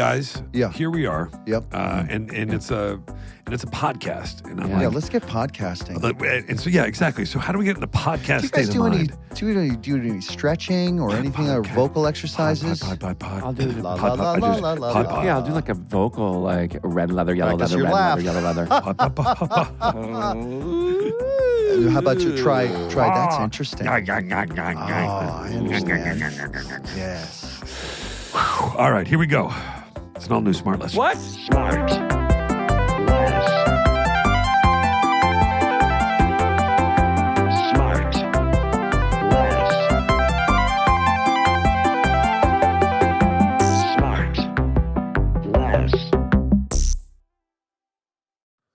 guys. Yeah. Here we are. Yep. And it's a podcast. And I'm Yeah, like, let's get podcasting. and so exactly. So how do we get in the podcast Do you state guys of do mind? do any stretching or anything, or Podcast. vocal exercises? Pod. I'll do La, la, la, la, la, la, la. Yeah, I'll do like a vocal, like red leather, yellow Practice leather, your red laugh. leather, yellow leather. How about you try? That's interesting. Oh, I understand. Yes. All right, here we go. It's an all-new SmartLess. What?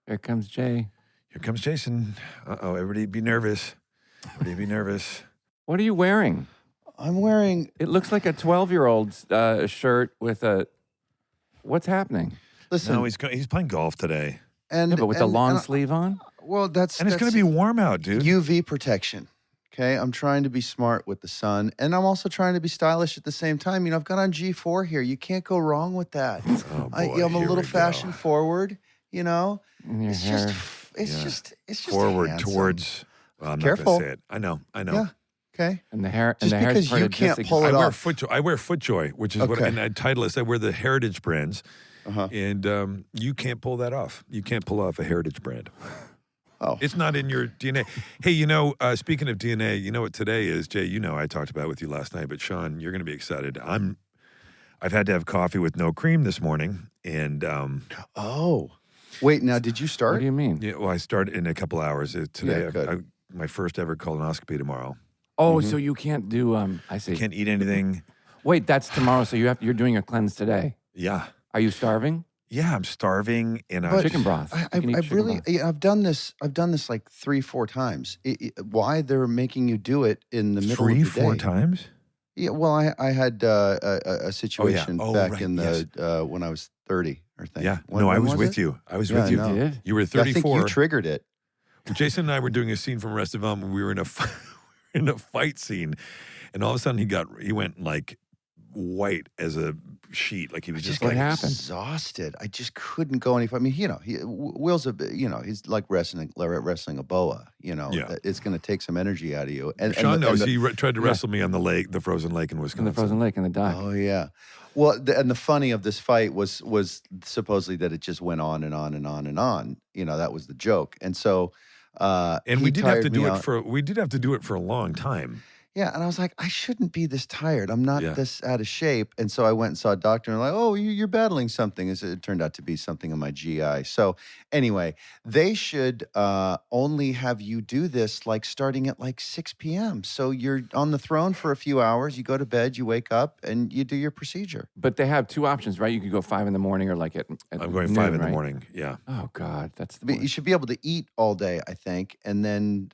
Here comes Jay. Here comes Jason. Uh-oh, everybody be nervous. Everybody be nervous. What are you wearing? I'm wearing. It looks like a 12-year-old's shirt with a. What's happening? Listen, No, he's playing golf today. and Yeah, but with the long and, sleeve on? Well, that's And it's going to be warm out, dude. UV protection. Okay, I'm trying to be smart with the sun, and I'm also trying to be stylish at the same time. You know, I've got on G4 here. You can't go wrong with that. Oh, boy, I'm a here little we fashion go. forward. You know, And your it's hair. just Forward handsome. towards. Well, I'm Careful. not going to say it. I know. Yeah. Okay. And the hair. Just and the hair's because you parted can't just pull I it wear off. FootJoy. I wear FootJoy, which is what. Okay. And Titleist. I wear the Heritage brands, Uh-huh. and you can't pull that off. You can't pull off a Heritage brand. Oh. It's not in your DNA. Hey, you know, speaking of DNA, you know what today is, Jay? You know, I talked about it with you last night, but Sean, you're going to be excited. I've had to have coffee with no cream this morning, and Oh. Wait, now did you What start? do you mean? yeah, well, I start in a couple hours today. Yeah, good. My first ever colonoscopy tomorrow. Oh, so you can't do. I see. Can't eat anything. Wait, that's tomorrow. So you're doing a cleanse today. Yeah, Are you starving? yeah. I'm starving, and But- Chicken broth. You can eat I've chicken really, broth. yeah, I've done this like 3-4 times. Why they're making you do it in the middle of the day? 3-4 times. Yeah, well, I had a situation Oh, back right, in the when I was 30 or thing. Yeah, When- no, I when was with you. I was Yeah, with you. I know. Did? You were I think 34. you triggered it. Jason and I were doing a scene from Arrested Development. We were in a in a fight scene, and all of a sudden he went like white as a sheet, like he was I just got What happened? exhausted. I just couldn't go any. I mean, you know, Will's he's like wrestling a boa. You know, Yeah. that it's going to take some energy out of you. And Sean knows. the- He tried to Yeah. wrestle me on the lake, the frozen lake in In Wisconsin. the frozen lake in the dock. Oh yeah. Well, and the funny of this fight was supposedly that it just went on and on and on and on. You know, that was the joke. And so, And he we did have to tired do me it out. for a long time. Yeah, and I was like, I shouldn't be this tired. I'm not Yeah. this out of shape. And so I went and saw a doctor, and like, oh, you're battling something. It turned out to be something in my GI. So anyway, they should only have you do this like starting at like 6 p.m. So you're on the throne for a few hours. You go to bed, you wake up, and you do your procedure. But they have two options, right? You could go 5 in the morning or like at I'm going noon, 5 in the right? morning. Yeah. Oh God, that's the But you should be able to eat all day, I think, and then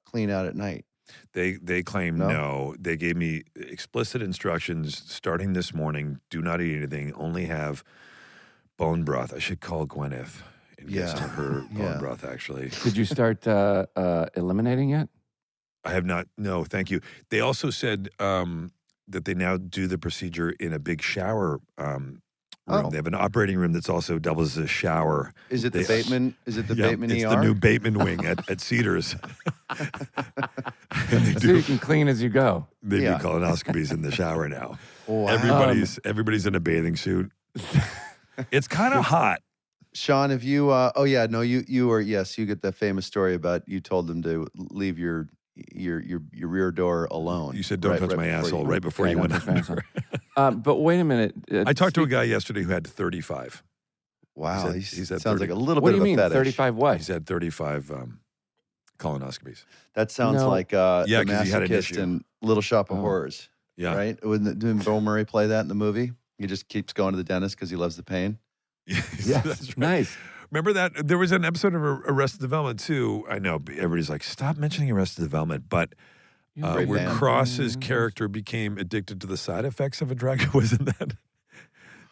clean out at night. They claim No? no. They gave me explicit instructions starting this morning. Do not eat anything. Only have bone broth. I should call Gwyneth and get Yeah. some of her Yeah. bone broth, actually. Did you start eliminating it? I have not. No, thank you. They also said that they now do the procedure in a big shower room. Oh. They have an operating room that's also doubles as a shower. Is it the They- Bateman? Is it the Yeah, Bateman it's ER? the new Bateman wing at Cedars. And they So do you can clean as you go. they Yeah. do colonoscopies in the shower now. Wow. Everybody's in a bathing suit. It's kind of hot. Sean, have you? Oh yeah, no, you were. Yes, you get that famous story about you told them to leave your rear door alone. You said don't touch my before asshole you- right before Yeah, you don't went touch my under. But wait a minute. I talked to a guy yesterday who had 35. Wow, He's at sounds 30. like a little What bit do you of mean? a fetish. 35 what? He's had 35 colonoscopies. That sounds No. like Yeah, the 'cause he had an masochist issue. in Little Shop of Oh. Horrors, Yeah. right? Didn't Bill Murray play that in the movie? He just keeps going to the dentist because he loves the pain. Yes, That's right. nice. Remember that? There was an episode of Arrested Development, too. I know, everybody's like, stop mentioning Arrested Development, but Great where band. Cross's character became addicted to the side effects of a drug. Wasn't that?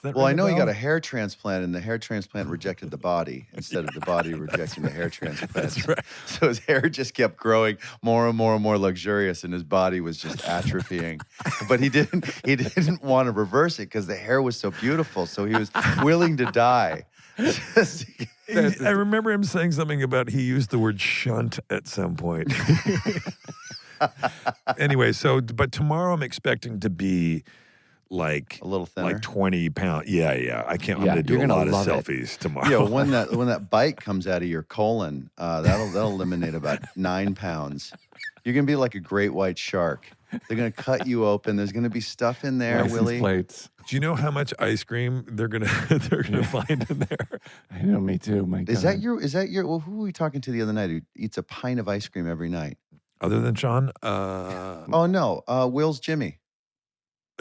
that Well, I ring a know he got bell? a hair transplant, and the hair transplant rejected the body instead of the body rejecting the hair transplant. That's right. So his hair just kept growing more and more and more luxurious, and his body was just atrophying. But he didn't want to reverse it because the hair was so beautiful. So he was willing to die. I remember him saying something about he used the word shunt at some point. Anyway, but tomorrow I'm expecting to be like A little thinner. like 20 pounds. Yeah. I can't. I'm Yeah, gonna do you're a gonna lot of love it. selfies tomorrow. Yeah, when that bite comes out of your colon, that'll eliminate about 9 pounds. You're gonna be like a great white shark. They're gonna cut you open. There's gonna be stuff in there, License Willie. plates. Do you know how much ice cream they're gonna find in there? I know, me too. My God. Is that your? Well, who were we talking to the other night who eats a pint of ice cream every night? Other than Sean, Oh no, Will's Jimmy.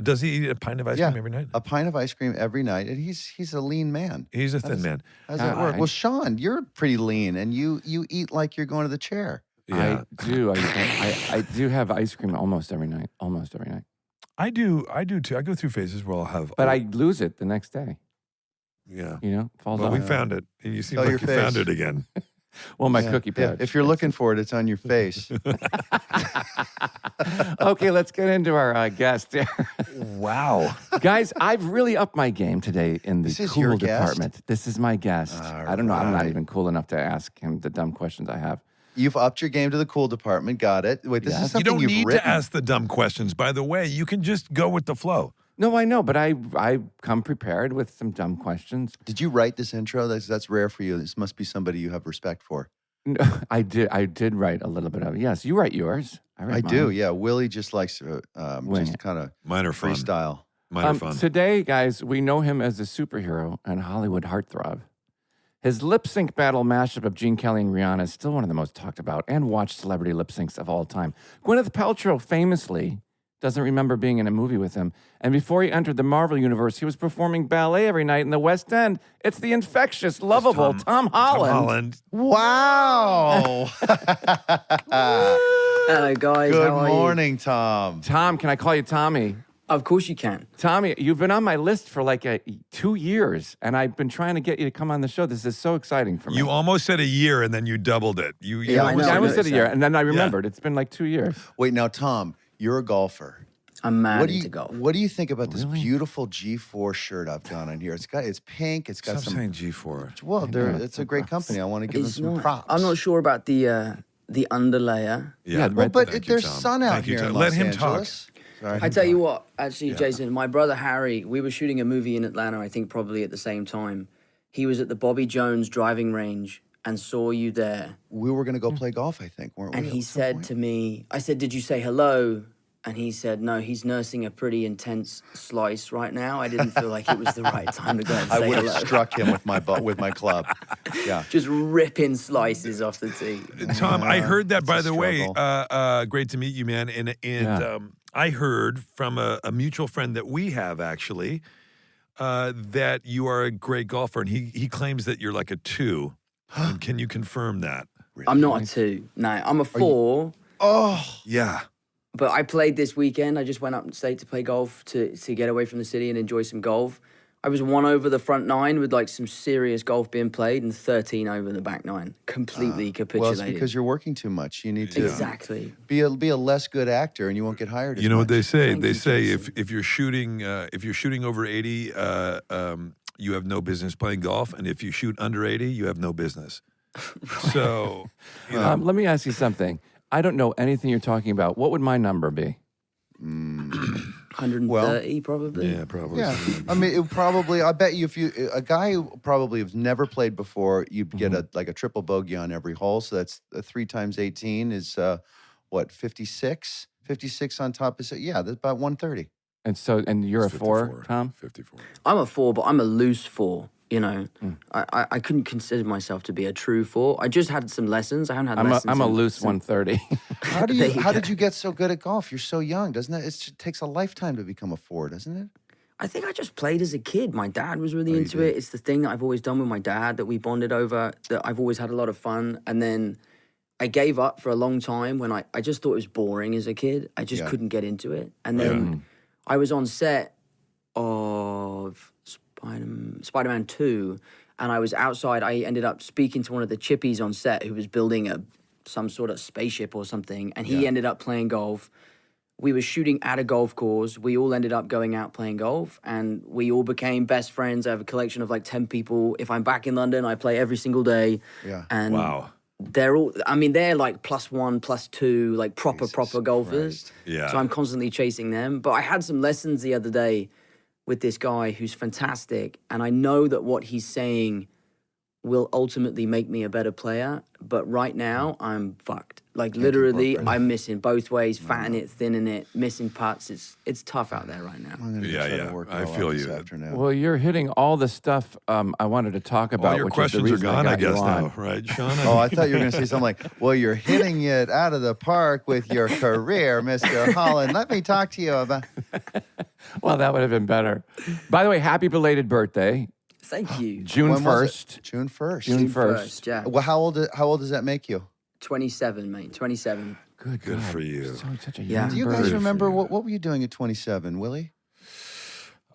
does he eat a pint of ice cream every night? A pint of ice cream every night, and he's a lean man. He's a thin man. How does that work? I- Well, Sean, you're pretty lean, and you eat like you're going to the chair. Yeah, I do. I do have ice cream almost every night. Almost every night. I do too. I go through phases where I'll have, But I lose it the next day. yeah. You know, falls Well, off. we found it, and you seem Tell like your you found face. it again. Well, my Yeah. cookie Yeah, pouch. if you're looking for it, it's on your face. Okay, let's get into our guest. Wow. Guys, I've really upped my game today in the This is cool your guest? department. This is my guest. I don't know. I'm not right. even cool enough to ask him the dumb questions I have. You've upped your game to the cool department. Got it. Wait, this Yes. is You something don't you've need written. to ask the dumb questions, by the way. You can just go with the flow. No, I know, but I come prepared with some dumb questions. Did you write this intro? That's rare for you. This must be somebody you have respect for. No, I did write a little bit of it. Yes, you write yours. I write I do. mine. Yeah, Willie just likes to Wing just it. kind of Mine are fun. freestyle. Mine are fun. Today, guys, we know him as a superhero and Hollywood heartthrob. His lip sync battle mashup of Gene Kelly and Rihanna is still one of the most talked about and watched celebrity lip syncs of all time. Gwyneth Paltrow famously doesn't remember being in a movie with him. And before he entered the Marvel universe, he was performing ballet every night in the West End. It's the infectious, lovable Tom Holland. Wow. Hello, guys. Good How are you? morning, Tom. Tom, can I call you Tommy? Of course you can. Tommy, you've been on my list for like 2 years, and I've been trying to get you to come on the show. This is so exciting for me. You almost said a year, and then you doubled it. Yeah, I know. I almost I said a year, noticed and then I remembered. It's been like 2 years. Wait, now, Tom, you're a golfer. I'm mad What do into you golf. What do you think about this beautiful G4 shirt I've got on here? It's pink. It's got Stop some. saying G4. Well, it's a great company. I want to give them It's some not- props. I'm not sure about the underlayer. Yeah, Well, right. but Thank you, there's Tom. sun out Thank you, here in Tom. Los Let him talk. Angeles. Sorry. I tell you what, actually, Jason, my brother Harry, we were shooting a movie in Atlanta, I think probably at the same time. He was at the Bobby Jones driving range and saw you there. We were going to go play golf, I think, weren't And we? he at some said point? to me, I said, did you say hello? And he said, no, he's nursing a pretty intense slice right now. I didn't feel like it was the right time to go and I say would have hello. struck him with my club. Yeah. Just ripping slices off the tee. Tom, I heard that, It's by a the way. struggle. Great to meet you, man. And Yeah. I heard from a mutual friend that we have, actually, that you are a great golfer. And he claims that you're like a 2. And can you confirm that? I'm not a 2. No, I'm a 4. Oh, Yeah. But I played this weekend. I just went up state to play golf to get away from the city and enjoy some golf. I was 1 over the front 9 with like some serious golf being played and 13 over the back 9. Completely well, capitulated. it's because you're working too much. You need to Exactly. be a less good actor, and you won't get hired. As You know what much. they say? Thank They you, say Jason. if you're shooting over 80, you have no business playing golf, and if you shoot under 80, you have no business. So, you know, Let me ask you something. I don't know anything you're talking about. What would my number be? 130 probably. yeah, probably. Yeah, I mean, it probably. I bet you, if you a guy who probably has never played before, you'd get a triple bogey on every hole. So that's 3 times 18 is what 56. 56 on top is that's about 130. And you're a 4, 54, Tom? 54. I'm a 4, but I'm a loose 4. You know, I couldn't consider myself to be a true 4. I just had some lessons. I haven't had lessons. I'm a in loose some- 130. How There you how go. did you get so good at golf? You're so young, doesn't it? It takes a lifetime to become a 4, doesn't it? I think I just played as a kid. My dad was really into it. It's the thing that I've always done with my dad that we bonded over, that I've always had a lot of fun. And then I gave up for a long time when I just thought it was boring as a kid. I just couldn't get into it. And then I was on set of Spider-Man 2, and I was outside. I ended up speaking to one of the chippies on set who was building some sort of spaceship or something, and he ended up playing golf. We were shooting at a golf course. We all ended up going out playing golf, and we all became best friends. I have a collection of like 10 people. If I'm back in London, I play every single day. Yeah. And Wow. they're all, I mean, they're like +1, +2, like proper golfers. Christ. Yeah. So I'm constantly chasing them. But I had some lessons the other day with this guy who's fantastic. And I know that what he's saying will ultimately make me a better player. But right now, I'm fucked. Like literally, I'm missing both ways, fatting it, thinning it, missing putts. It's tough out there right now. I'm gonna Yeah, try yeah. to work it I all feel out you. this afternoon. Well, you're hitting all the stuff I wanted to talk about. All your which questions is are the reason gone, I got you guess, on. now, right, Sean? Oh, I thought you were going to say something like, well, you're hitting it out of the park with your career, Mr. Holland. Let me talk to you about... Well, that would have been better. By the way, happy belated birthday, Thank you. June When was 1st. it? June 1st. June 1st. Yeah. Well, how old does that make you? 27, mate. 27. Good Good God. for you. Such a Yeah. young Do you bird. guys remember what were you doing at 27, Willie?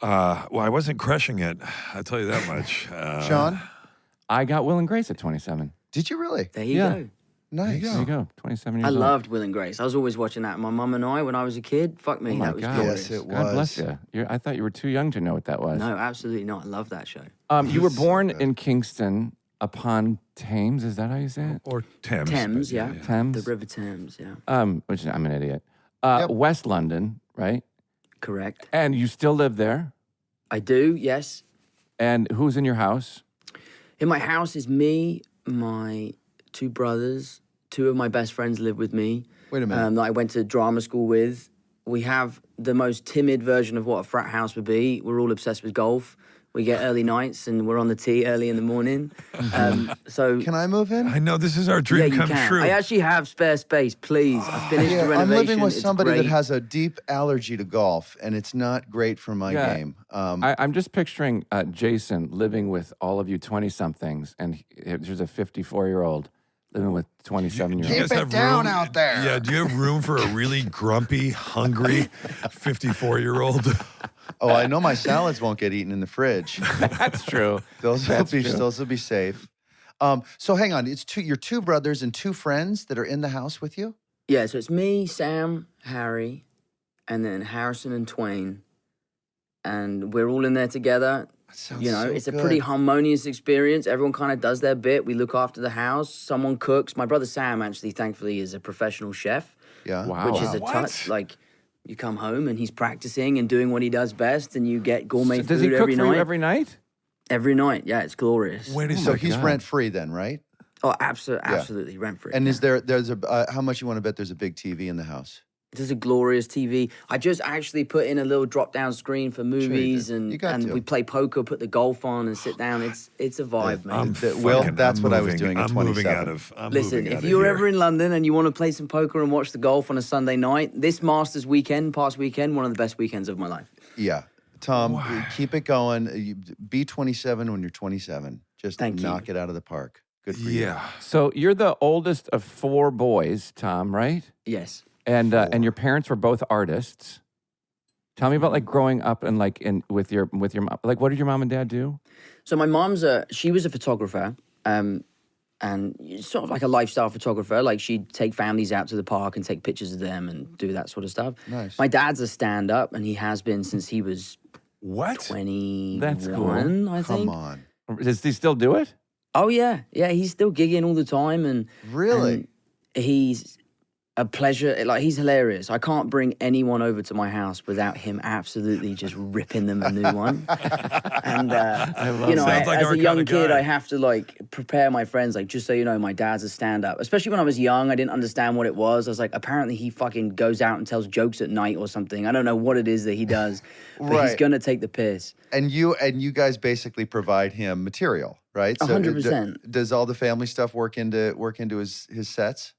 Well, I wasn't crushing it. I'll tell you that much. Sean? I got Will and Grace at 27. Did you really? There you Yeah. go. Nice. There you go. 27 years I old. loved Will and Grace. I was always watching that. My mum and I, when I was a kid, fuck me, Oh my that was God. glorious. Yes, it God bless was. you. I thought you were too young to know what that was. No, absolutely not. I love that show. You were So born good. in Kingston upon Thames. Is that how you say it? Or Thames. Thames, but yeah. Thames. The River Thames, yeah. Which I'm an idiot. Yep. West London, right? Correct. And you still live there. I do, yes. And who's in your house? In my house is me, my 2 brothers, 2 of my best friends live with me. Wait a minute. That I went to drama school with. We have the most timid version of what a frat house would be. We're all obsessed with golf. We get early nights and we're on the tee early in the morning. So Can I move in? I know this is our yeah, dream you come can. true. I actually have spare space. Please, I finished the Yeah, renovation. I'm living with It's somebody that great. has a deep allergy to golf, and it's not great for my Yeah. game. I'm just picturing Jason living with all of you 20-somethings, and there's a 54-year-old living with 27-year-olds. Do you Keep guys it have down room- out there. Yeah, do you have room for a really grumpy, hungry 54-year-old? Oh, I know my salads won't get eaten in the fridge. That's true. Those That's will be true. those will be safe. So hang on, it's your 2 brothers and 2 friends that are in the house with you? Yeah, so it's me, Sam, Harry, and then Harrison and Twain. And we're all in there together. That sounds You know, so it's a good. pretty harmonious experience. Everyone kind of does their bit. We look after the house. Someone cooks. My brother Sam, actually, thankfully, is a professional chef, Yeah. Wow. which is a What? touch. Like, you come home and he's practicing and doing what he does best, and you get gourmet Does food he cook every for night. you every night? Every night, yeah, it's glorious. Wait a So second. he's God. rent free then, right? Oh, absolutely, rent free. And is there's a how much you want to bet there's a big TV in the house? There's a glorious TV. I just actually put in a little drop-down screen for movies, did. You got and to. we play poker, put the golf on, and sit down. It's a vibe, man. Will, fucking- that's I'm what I was moving- doing at I'm moving 27. out of. I'm Listen, moving if out of you're here. ever in London and you want to play some poker and watch the golf on a Sunday night, this Masters past weekend, one of the best weekends of my life. Yeah. Tom, keep it going. Be 27 when you're 27. Just Thank you. knock it out of the park. Good for you. Yeah. So you're the oldest of 4 boys, Tom, right? Yes. And your parents were both artists. Tell me about like growing up and like with your mom. Like, what did your mom and dad do? So my mom's she was a photographer, and sort of like a lifestyle photographer. Like she'd take families out to the park and take pictures of them and do that sort of stuff. Nice. My dad's a stand-up, and he has been since he was What? 21, That's cool. I think. Come on. Does he still do it? Oh yeah, he's still gigging all the time, and Really? and he's a pleasure. Like he's hilarious. I can't bring anyone over to my house without him absolutely just ripping them a new one. And love you know, Sounds like as our a young kinda kid, guy. I have to like prepare my friends. Like, just so you know, my dad's a stand-up. Especially when I was young, I didn't understand what it was. I was like, apparently he fucking goes out and tells jokes at night or something. I don't know what it is that he does, but he's Right. gonna take the piss. And you guys basically provide him material, right? 100%. Does all the family stuff work into his sets?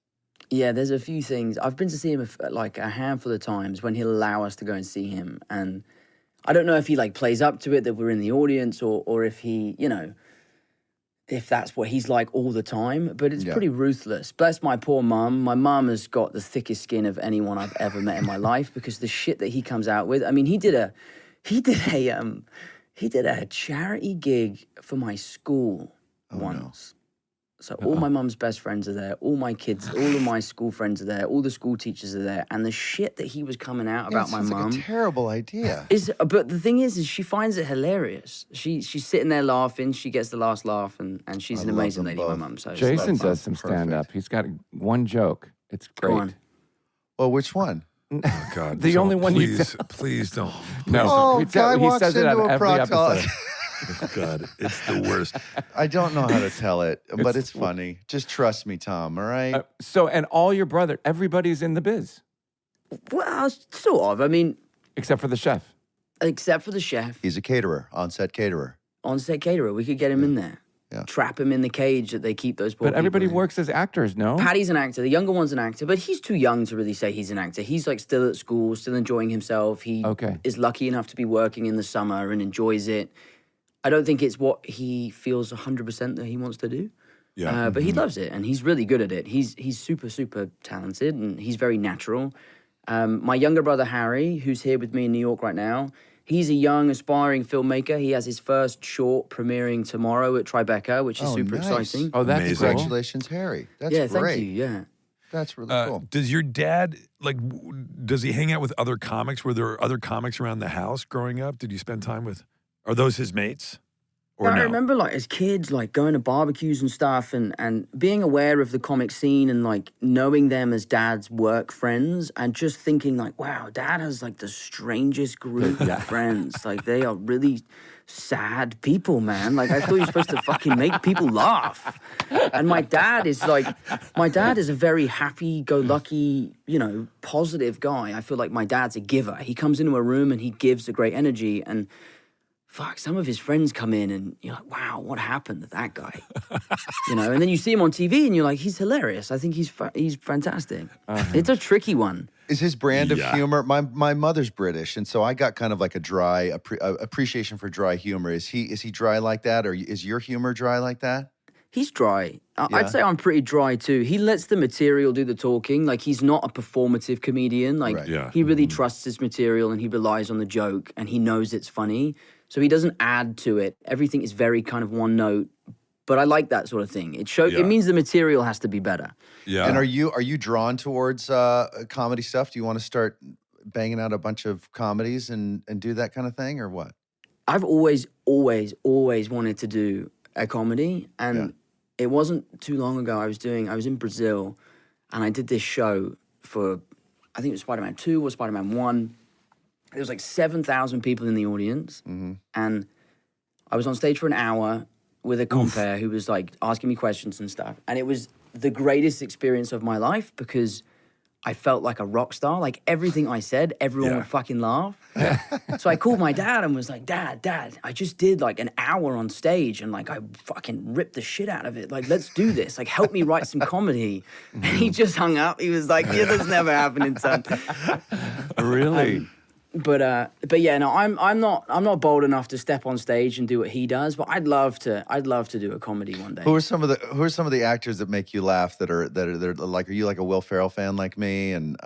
Yeah, there's a few things. I've been to see him like a handful of times when he'll allow us to go and see him. And I don't know if he like plays up to it that we're in the audience or if he, you know, if that's what he's like all the time. But it's Yeah. pretty ruthless. Bless my poor mum. My mum has got the thickest skin of anyone I've ever met in my life because the shit that he comes out with. I mean, he did a He did a charity gig for my school once. So all my mum's best friends are there. All my kids, all of my school friends are there. All the school teachers are there. And the shit that he was coming out about my mum. Like a terrible idea. But the thing is she finds it hilarious. She's sitting there laughing. She gets the last laugh, and she's an amazing lady, my mum. So Jason does some stand-up. He's got one joke. It's great. Go on. Well, which one? Oh, God. The only one you please don't. No, guy he walks says it into on a every episode. proctologist. Oh, God, it's the worst. I don't know how to tell it, but it's funny. Just trust me, Tom, all right? And all your brother, everybody's in the biz. Well, sort of. I mean, except for the chef. Except for the chef. He's a caterer, on-set caterer. On-set caterer. We could get him in there. Yeah. Trap him in the cage that they keep those poor But everybody people in. works as actors, no? Patty's an actor. The younger one's an actor, but he's too young to really say he's an actor. He's like still at school, still enjoying himself. He is lucky enough to be working in the summer and enjoys it. I don't think it's what he feels 100% that he wants to do. Yeah. But he loves it, and he's really good at it. He's super, super talented, and he's very natural. My younger brother, Harry, who's here with me in New York right now, he's a young, aspiring filmmaker. He has his first short premiering tomorrow at Tribeca, which is super exciting. Oh, that's Amazing. cool. Congratulations, Harry. That's Yeah, great. thank you, yeah. That's really cool. Does your dad, does he hang out with other comics? Were there other comics around the house growing up? Did you spend time with, are those his mates? Or I no? remember, as kids, going to barbecues and stuff and being aware of the comic scene and, knowing them as Dad's work friends and just thinking, wow, Dad has, the strangest group of friends. They are really sad people, man. I thought you were supposed to fucking make people laugh. And my dad is, a very happy-go-lucky, positive guy. I feel like my dad's a giver. He comes into a room and he gives a great energy and... Fuck, some of his friends come in and you're like, wow, what happened to that guy? And then you see him on TV and you're like, he's hilarious. I think he's fantastic. It's a tricky one. Is his brand of humor, my mother's British, and so I got kind of a dry appreciation for dry humor. Is he dry like that, or is your humor dry like that? He's dry. I'd say I'm pretty dry too. He lets the material do the talking. He's not a performative comedian. He really trusts his material and he relies on the joke and he knows it's funny. So he doesn't add to it. Everything is very kind of one note. But I like that sort of thing. It means the material has to be better. Yeah. And are you drawn towards comedy stuff? Do you want to start banging out a bunch of comedies and do that kind of thing, or what? I've always wanted to do a comedy, and it wasn't too long ago. I was in Brazil, and I did this show for, I think it was Spider-Man 2 or Spider-Man 1. There was 7,000 people in the audience, and I was on stage for an hour with a compere who was asking me questions and stuff, and it was the greatest experience of my life because I felt like a rock star. Everything I said, everyone would fucking laugh. So I called my dad and was like, Dad, I just did an hour on stage and I fucking ripped the shit out of it. Let's do this. help me write some comedy. And he just hung up. He was like, yeah, that's never happening, son. Really? But yeah, no, I'm not bold enough to step on stage and do what he does. But I'd love to do a comedy one day. Who are some of the actors that make you laugh? That are are you a Will Ferrell fan like me and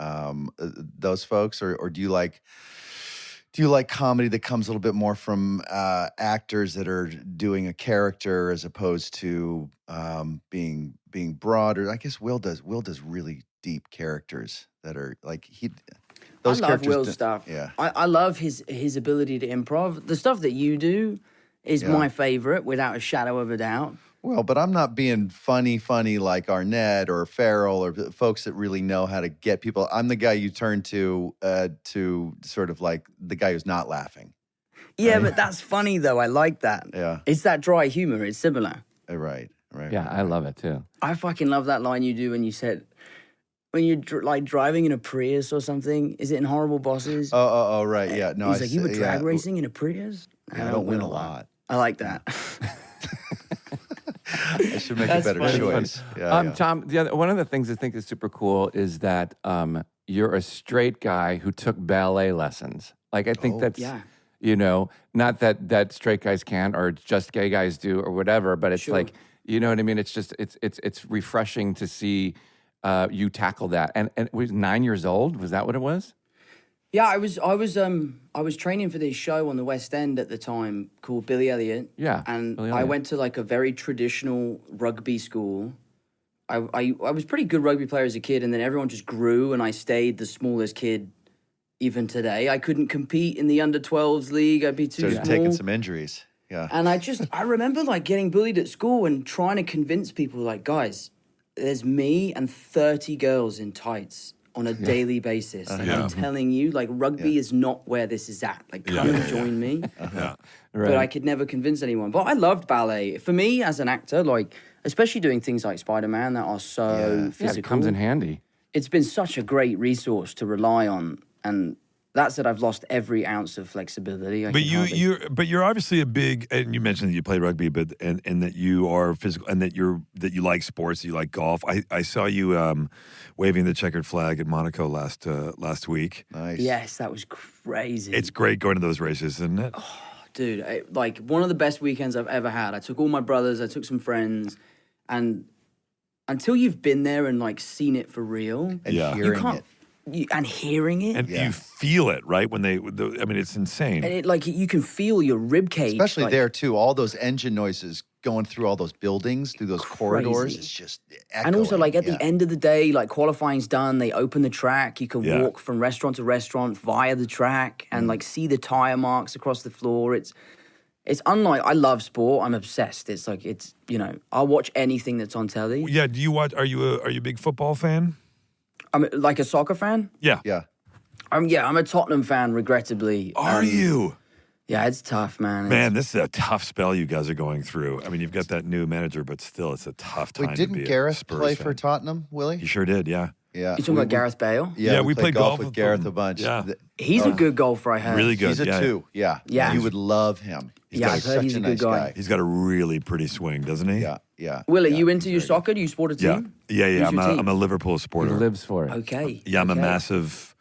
those folks, or do you like comedy that comes a little bit more from actors that are doing a character as opposed to being broad? Or I guess Will does really deep characters that are those I love characters Will's stuff. Yeah. I love his ability to improv. The stuff that you do is my favorite, without a shadow of a doubt. Well, but I'm not being funny like Arnett or Farrell or folks that really know how to get people. I'm the guy you turn to sort of the guy who's not laughing. Yeah, but that's funny though. I like that. Yeah. It's that dry humor. It's similar. Right. Yeah, I love it too. I fucking love that line you do when you said, when you're driving in a Prius or something. Is it in Horrible Bosses? Oh, right. Yeah. No, he's you were drag racing in a Prius? I don't win a lot. I like that. I should make a better choice. Yeah, Tom, one of the things I think is super cool is that you're a straight guy who took ballet lessons. I think that's, not that straight guys can or just gay guys do or whatever, but it's you know what I mean? It's just, it's refreshing to see you tackle that. And it was 9 years old? Was that what it was? Yeah, I was training for this show on the West End at the time called Billy Elliot. Yeah, And Billy I Elliot. went to like a very traditional rugby school. I was a pretty good rugby player as a kid, and then everyone just grew, and I stayed the smallest kid even today. I couldn't compete in the under-12s league. I'd be too Started small. taking some injuries. Yeah. And I remember like getting bullied at school and trying to convince people like, guys, there's me and 30 girls in tights on a daily basis. Like, I'm telling you, like, rugby is not where this is at. Like, come and join me. Yeah. But I could never convince anyone. But I loved ballet. For me, as an actor, like, especially doing things like Spider-Man that are so physical. Yeah, it comes in handy. It's been such a great resource to rely on. And that said, I've lost every ounce of flexibility. But you're obviously a big, and you mentioned that you play rugby, but and that you are physical, and that you like sports, you like golf. I saw you waving the checkered flag at Monaco last week. Nice. Yes, that was crazy. It's great going to those races, isn't it? Dude, like one of the best weekends I've ever had. I took all my brothers, I took some friends, and until you've been there and like seen it for real, And Yeah. you hearing can't. it. And hearing it, And you feel it, right? When I mean, it's insane. and it like you can feel your rib cage, Especially like, there, too. All those engine noises going through all those buildings, through those corridors. Crazy. It's just And also, like at echoing. the end of the day, like qualifying's done, they open the track. You can Yeah. walk from restaurant to restaurant via the track and like see the tire marks across the floor. It's unlike. I love sport. I'm obsessed. It's like I'll watch anything that's on telly. Yeah. Do you watch? Are you a big football fan? I'm like a soccer fan. Yeah. Yeah. I'm a Tottenham fan, regrettably. Are you? Yeah, it's tough, man. Man, this is a tough spell you guys are going through. I mean, you've got that new manager, but still, it's a tough time. Wait, to didn't be a Gareth Spurs play fan. for Tottenham, Willie? He sure did. Yeah. Yeah. You talking about Gareth Bale? Yeah, we played played golf with with Gareth him. a bunch. Yeah. He's a good golfer, I heard. Really good. He's a yeah. 2. Yeah. Yeah. You would love him. Yeah, I've heard he's a good guy. He's got a really pretty swing, doesn't he? Yeah. Yeah. Will, are yeah, you into he's your very soccer? Do you support a Yeah. team? Yeah. Who's I'm your team? a Liverpool He supporter. lives for it. Okay. Yeah, I'm a okay. massive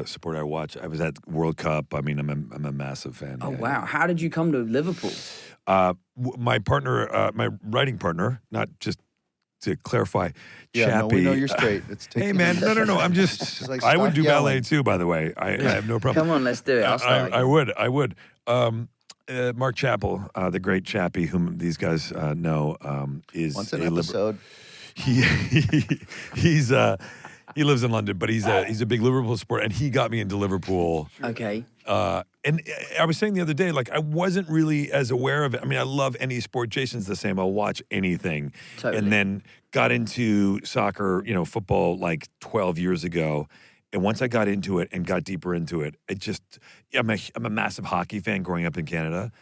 supporter. I watch. I was at World Cup. I mean, I'm a massive fan. Oh yeah, wow! How did you come to Liverpool? My partner, my writing partner, not just to clarify, Yeah, Chappie. no, we know you're straight. It's Hey man, no. I'm just. Just like, I would stop do ballet yelling. too. By the way, I have no problem. Come on, let's do it. I'll start. I would. Mark Chappell, the great Chappie, whom these guys know, is Once an a episode. He lives in London, but he's a big Liverpool supporter, and he got me into Liverpool. Okay. And I was saying the other day, like I wasn't really as aware of it. I mean, I love any sport. Jason's the same. I'll watch anything. Totally. And then got into soccer, football like 12 years ago. And once I got into it and got deeper into it, I'm a massive hockey fan growing up in Canada.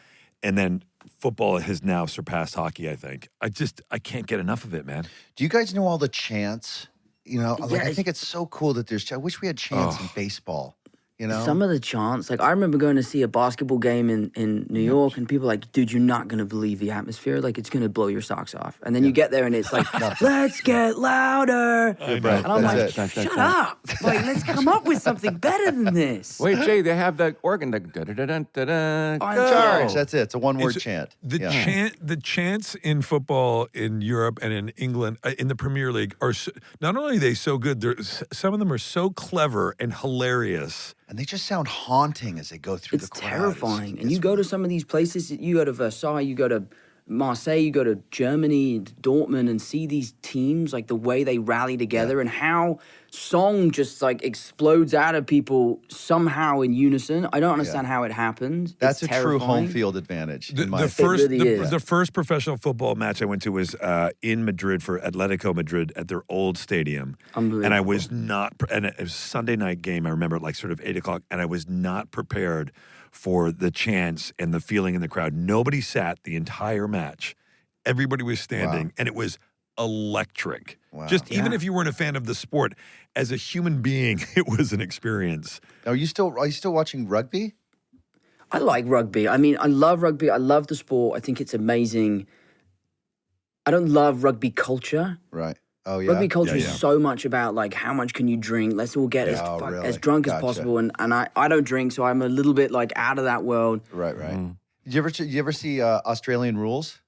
And then football has now surpassed hockey, I think. I can't get enough of it, man. Do you guys know all the chants? I Yeah, think it's so cool that there's. I wish we had chants in baseball. Some of the chants, like I remember going to see a basketball game in New York, and people were like, dude, you're not gonna believe the atmosphere. Like it's gonna blow your socks off. And then you get there, and it's like, let's get louder. I know. Right. And I'm That's like, it. shut up! Like, let's come up with something better than this. Wait, Jay, they have the organ. The da-da-da-da-da, I'm go. Charge. That's it. It's a one-word It's- chant. The chants in football in Europe and in England in the Premier League are not only are they so good, some of them are so clever and hilarious. And they just sound haunting as they go through It's the crowd. terrifying. And you go to some of these places, you go to Versailles, you go to Marseille, you go to Germany, Dortmund, and see these teams, like the way they rally together and how song just like explodes out of people somehow in unison. I don't understand how it happened. That's It's a true home terrifying. field advantage. The, in my the first really is. the first professional football match I went to was in Madrid for Atletico Madrid at their old stadium. Unbelievable. And I was not, and it was a Sunday night game. I remember like sort of 8:00, and I was not prepared for the chants and the feeling in the crowd. Nobody sat the entire match. Everybody was standing, and it was electric. Wow. Just even Yeah. if you weren't a fan of the sport, as a human being, it was an experience. Are you still watching rugby? I like rugby. I mean, I love rugby. I love the sport. I think it's amazing. I don't love rugby culture. Right. Oh yeah. Rugby culture Yeah, is yeah. so much about like how much can you drink? Let's all get Yeah, oh, as really? drunk as Gotcha. possible. And I don't drink, so I'm a little bit like out of that world. Right. Right. Did you ever see Australian Rules?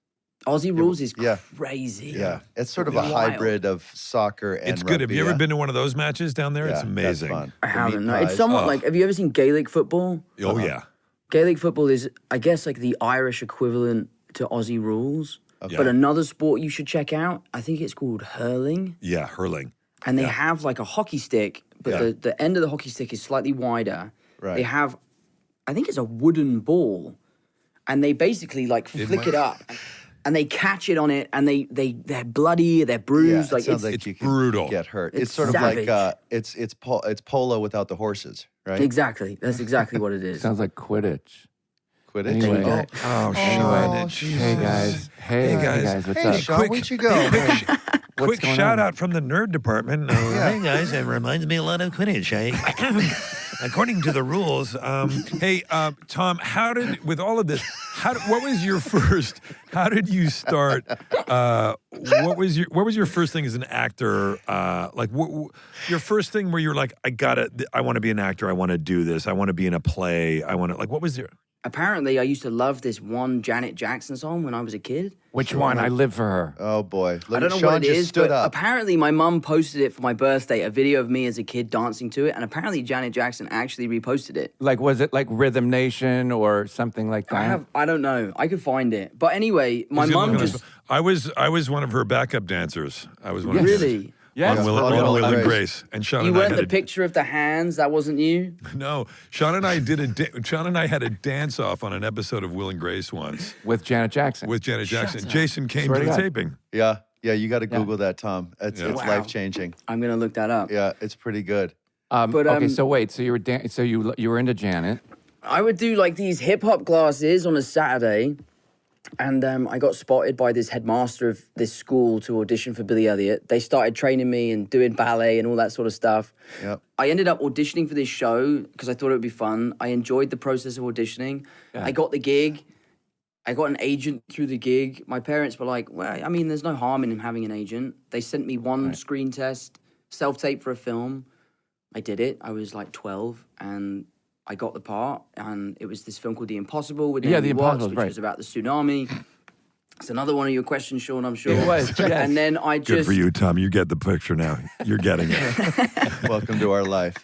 Aussie rules is Yeah. crazy. Yeah, it's sort of a Wild. hybrid of soccer and It's good. Have rugby, you ever yeah? been to one of those matches down there? Yeah, It's that's amazing. fun. I The haven't. meat No. It's pies. somewhat Oh. like, have you ever seen Gaelic football? Oh, yeah. Gaelic football is, I guess, like the Irish equivalent to Aussie rules. Okay. But another sport you should check out, I think it's called hurling. Yeah, hurling. And they have like a hockey stick, but Yeah. the end of the hockey stick is slightly wider. Right. They have, I think it's a wooden ball. And they basically like flick it up. And they catch it on it, and they're bloody, they're Yeah, bruised. it like sounds it's like you could brutal. get hurt. It's It's sort of savage. like it's polo without the horses, right? exactly. That's exactly what it is. Sounds like Quidditch. Quidditch. Anyway. you go. Oh, Anyway, Sean. hey guys. Hey guys. What's Hey, up? Sean, Quick- where'd you go? Quick going shout on? out from the nerd department. Hey guys, it reminds me a lot of Quidditch. According to the rules, hey Tom, with all of this? What was your first? How did you start? What was your first thing as an actor? Your first thing where you're like, I want to be an actor. I want to do this. I want to be in a play. What was your? Apparently, I used to love this one Janet Jackson song when I was a kid. Which one? I live for her. Oh boy, I don't know Sean what it just is, stood but up. apparently my mum posted it for my birthday, a video of me as a kid dancing to it, and apparently Janet Jackson actually reposted it. Like, was it like Rhythm Nation or something like that? I don't know. I could find it. But anyway, my Is it mum looking just... I was one of her backup dancers. I was one of Really? Yes. on Will on on Will Will and and Grace. Grace. And Sean You and I weren't had the a, picture of the hands? That wasn't you? No, Sean and I Sean and I had a dance off on an episode of Will and Grace once With Janet Jackson. with Janet Jackson. up. Jason came Swear to to the God. taping. Yeah, you got to Google that, Tom. It's Yeah. Wow. life changing. I'm going to look that up. Yeah, it's pretty good. But, okay, um, so wait, so you were you were into Janet. I would do like these hip-hop classes on a Saturday, and I got spotted by this headmaster of this school to audition for Billy Elliot. They started training me and doing ballet and all that sort of stuff. Yep. I ended up auditioning for this show because I thought it would be fun. I enjoyed the process of auditioning. Yeah. I got the gig. I got an agent through the gig. My parents were like, well, I mean, there's no harm in him having an agent. They sent me one screen test, self-tape for a film. I did it. I was like 12, and I got the part, and it was this film called The Impossible with Naomi The Watts, Impossible, which right. was about the tsunami. It's another one of your questions, Sean, I'm sure. It was, yes. And then I Good just... for you, Tom. You get the picture now. You're getting it. Welcome to our life.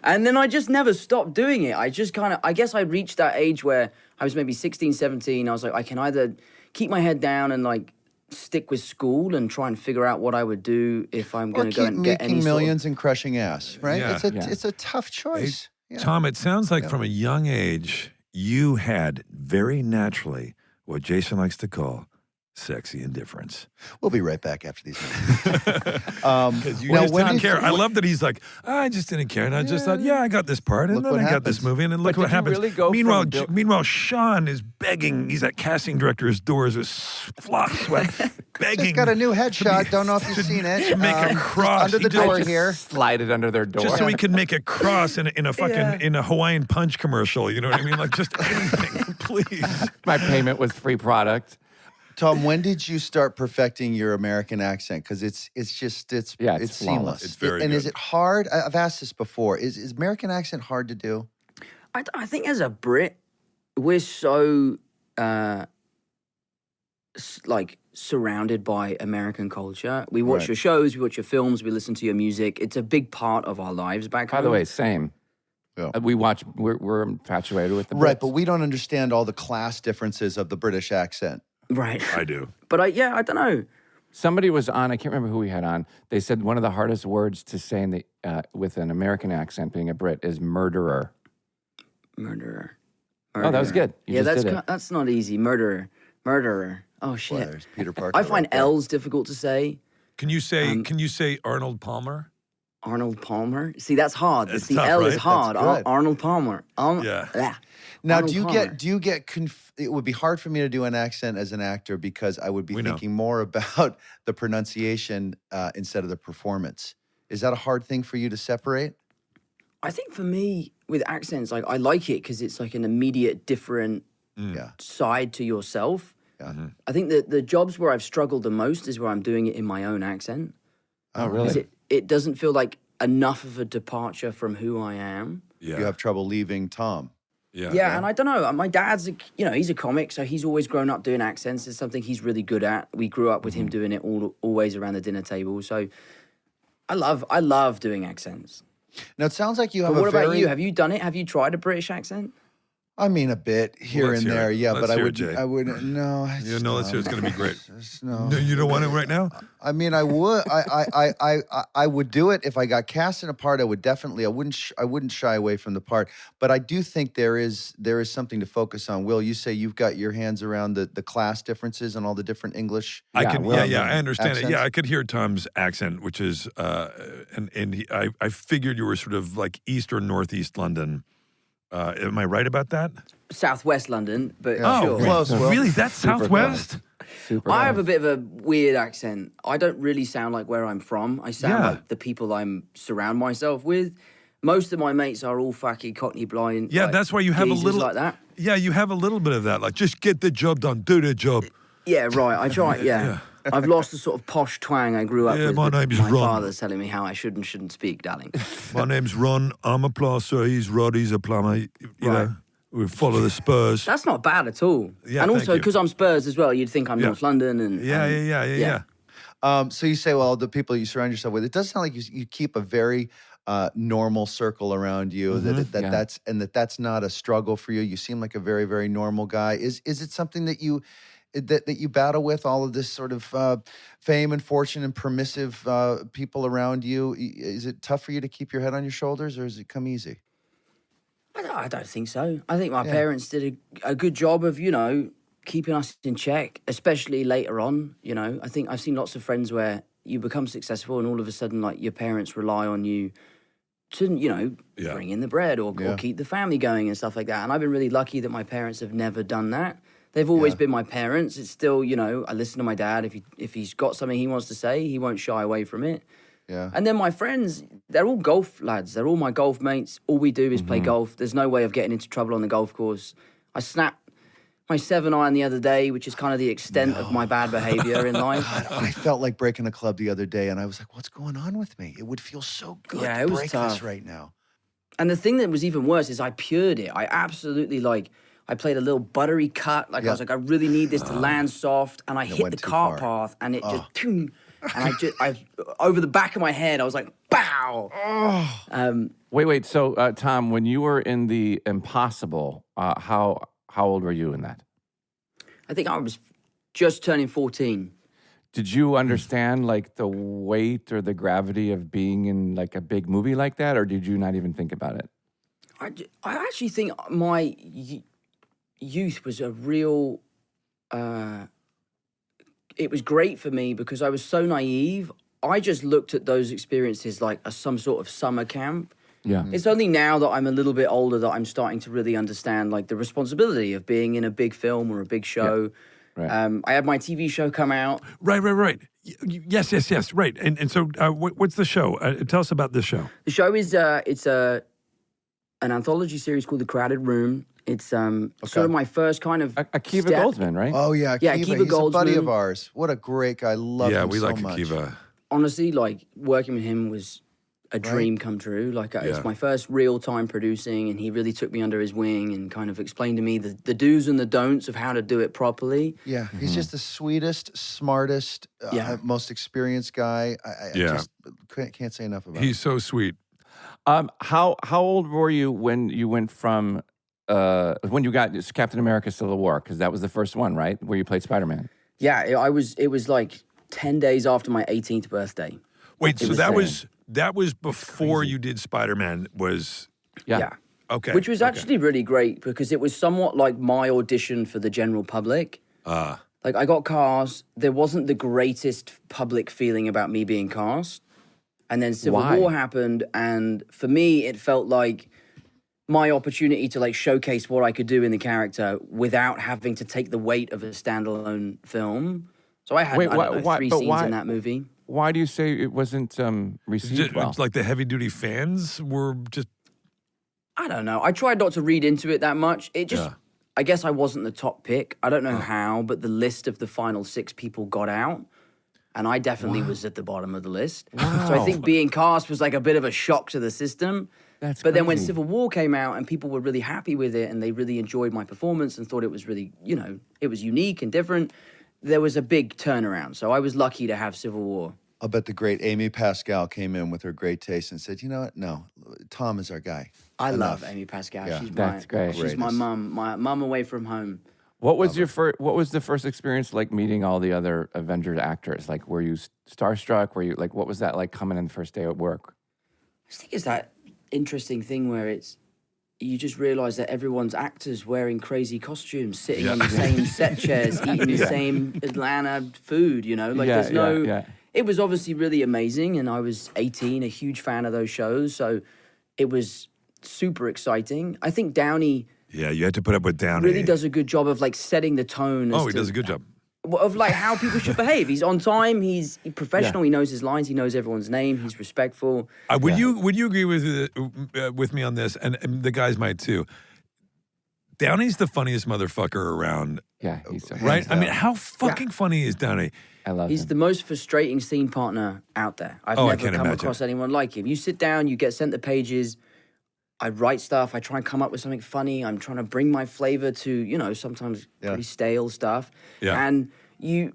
And then I just never stopped doing it. I just kind of, I guess I reached that age where I was maybe 16, 17. I was like, I can either keep my head down and like stick with school and try and figure out what I would do if I'm Or going to go keep and get any making sort of... millions and crushing ass, right? Yeah. It's a tough choice. Yeah. Tom, it sounds like from a young age, you had very naturally what Jason likes to call sexy indifference. We'll be right back after these minutes. You now, just when didn't did- care. I love that he's like, I just didn't care. And I just thought, I got this part. And Look then what I got this happens. movie. And then look But what did you happens. really go meanwhile, from Bill- meanwhile, Sean is begging. He's at casting director's doors with flop sweat, begging. Just got a new to headshot. be- Don't know if you've seen it. To make a Just cross. under the He just- door Just here. slide it under their door. Just so he could make a cross in a fucking Yeah. in a Hawaiian Punch commercial. You know what I mean? Like just anything, please. My payment was free product. Tom, when did you start perfecting your American accent? Because it's Yeah, it's seamless. flawless. It's very And is good. it hard? I've asked this before. Is American accent hard to do? I think as a Brit, we're so like surrounded by American culture. We watch Right. your shows, we watch your films, we listen to your music. It's a big part of our lives back By home. the way, same. Yeah. We're infatuated with the Right, Brits. but we don't understand all the class differences of the British accent. Right. I do. But I don't know. Somebody was on, I can't remember who we had on. They said one of the hardest words to say in the with an American accent, being a Brit, is murderer. Murderer. Oh, that was good. You yeah, just did it. that's not easy. Murderer. Oh shit. Well, there's Peter Parker. I find right there. L's difficult to say. Can you say Arnold Palmer? Arnold Palmer. See, that's hard. That's the tough, L right? is hard. That's good. Arnold Palmer. Yeah. Now, Arnold Palmer. do you get it would be hard for me to do an accent as an actor because I would be We know. thinking more about the pronunciation instead of the performance. Is that a hard thing for you to separate? I think for me, with accents, like I like it because it's like an immediate different Yeah. side to yourself. Yeah. I think that the jobs where I've struggled the most is where I'm doing it in my own accent. Oh, 'Cause really? it doesn't feel like enough of a departure from who I am. Yeah. You have trouble leaving Tom. Yeah, and I don't know. My dad's, he's a comic, so he's always grown up doing accents. It's something he's really good at. We grew up with him doing it always around the dinner table. So I love doing accents. Now, it sounds like you have But what a very... about you? Have you done it? Have you tried a British accent? I mean, a bit here let's and hear there, it. yeah, Let's but I hear it, would, Jay. I wouldn't, no. Let's hear it's going to be great. No. No, you don't want it right now? I mean, I would, I would do it if I got cast in a part. I would definitely, I wouldn't shy away from the part. But I do think there is something to focus on. Will, you say you've got your hands around the class differences and all the different English. I understand accents? it. Yeah, I could hear Tom's accent, which is, I figured you were sort of like East or Northeast London. Am I right about that? Southwest London, but Yeah. sure. Close, Will. Really? That's Super Southwest? Super I have a close. bit of a weird accent. I don't really sound like where I'm from. I sound like the people I'm surround myself with. Most of my mates are all fucking Cockney blind. Yeah, like, that's why you have a geezers little like that. Yeah, you have a little bit of that. Like, just get the job done, do the job. Yeah, right. I try. Yeah. I've lost the sort of posh twang I grew up Yeah, with. my with name's my Ron. father's telling me how I should and shouldn't speak, darling. My name's Ron. I'm a plasterer. He's Rod. He's a plumber. You know, we follow the Spurs. That's not bad at all. Yeah, and thank also you. because I'm Spurs as well, you'd think I'm North London and Yeah. So you say, well, the people you surround yourself with. It does sound like you keep a very normal circle around you. That's not a struggle for you. You seem like a very, very normal guy. Is it something that you battle with, all of this sort of fame and fortune and permissive people around you? Is it tough for you to keep your head on your shoulders, or has it come easy? I don't think so. I think my parents did a good job of, keeping us in check, especially later on. I think I've seen lots of friends where you become successful and all of a sudden, like, your parents rely on you to, bring in the bread or keep the family going and stuff like that. And I've been really lucky that my parents have never done that. They've always been my parents. It's still, I listen to my dad. If he's got something he wants to say, he won't shy away from it. Yeah. And then my friends, they're all golf lads. They're all my golf mates. All we do is play golf. There's no way of getting into trouble on the golf course. I snapped my 7-iron the other day, which is kind of the extent of my bad behavior in life. I felt like breaking a club the other day, and I was like, what's going on with me? It would feel so good Yeah, to it was break tough. this right now. And the thing that was even worse is I pured it. I absolutely, I played a little buttery cut. I was like, I really need this to land soft. And I hit went the too cart far. path, and it just, and I over the back of my head, I was like, bow. Wait. So, Tom, when you were in the Impossible, how old were you in that? I think I was just turning 14. Did you understand like the weight or the gravity of being in like a big movie like that, or did you not even think about it? I actually think my youth was a real. It was great for me because I was so naive. I just looked at those experiences like some sort of summer camp. Yeah. It's only now that I'm a little bit older that I'm starting to really understand like the responsibility of being in a big film or a big show. Right. I had my TV show come out. Right. Yes. Right. And so, what's the show? Tell us about this show. The show is an anthology series called The Crowded Room. It's sort of my first kind of Akiva step. Goldsman, right? Oh, yeah. Yeah, Akiva. Akiva He's a buddy Goldsman. of ours. What a great guy. Love him we so like much. Akiva. Honestly, like working with him was a dream come true. Like it's my first real time producing, and he really took me under his wing and kind of explained to me the do's and the don'ts of how to do it properly. Yeah, he's just the sweetest, smartest, most experienced guy. I just can't say enough about him. He's so sweet. How old were you when you went from when you got Captain America: Civil War? Because that was the first one, right, where you played Spider-Man. Yeah, it was like 10 days after my 18th birthday. Wait, so that was before you did Spider-Man? Yeah. Okay. Which was actually really great because it was somewhat like my audition for the general public. Like I got cast. There wasn't the greatest public feeling about me being cast. And then Civil War happened. And for me, it felt like my opportunity to like showcase what I could do in the character without having to take the weight of a standalone film. So I had three scenes in that movie. Why do you say it wasn't received well? It's like the heavy-duty fans were just... I don't know. I tried not to read into it that much. It just... I guess I wasn't the top pick. I don't know how, but the list of the final 6 people got out. And I definitely was at the bottom of the list. Wow. So I think being cast was like a bit of a shock to the system. That's But then when crazy. Civil War came out and people were really happy with it and they really enjoyed my performance and thought it was really, it was unique and different, there was a big turnaround. So I was lucky to have Civil War. I'll bet the great Amy Pascal came in with her great taste and said, you know what? No, Tom is our guy. I Enough. love Amy Pascal. Yeah. That's great. She's my Greatness. mum away from home. What was What was the first experience like meeting all the other Avengers actors? Like, were you starstruck? Were you like, what was that like coming in the first day at work? I think it's that interesting thing where you just realize that everyone's actors wearing crazy costumes, sitting on the same set chairs, eating the same Atlanta food, Like there's no... It was obviously really amazing, and I was 18, a huge fan of those shows, so it was super exciting. I think Downey Yeah, you had to put up with Downey. really does a good job of like setting the tone. Oh, he does a good job. Of like how people should behave. He's on time. He's professional. He knows his lines. He knows everyone's name. He's respectful. Would you agree with me on this? And the guys might too. Downey's the funniest motherfucker around, Yeah, he's so right? I mean, down. how fucking funny is Downey? I love He's him. the most frustrating scene partner out there. I've I never can't come imagine. across anyone like him. You sit down, you get sent the pages. I write stuff. I try and come up with something funny. I'm trying to bring my flavor to, sometimes pretty stale stuff. Yeah. And you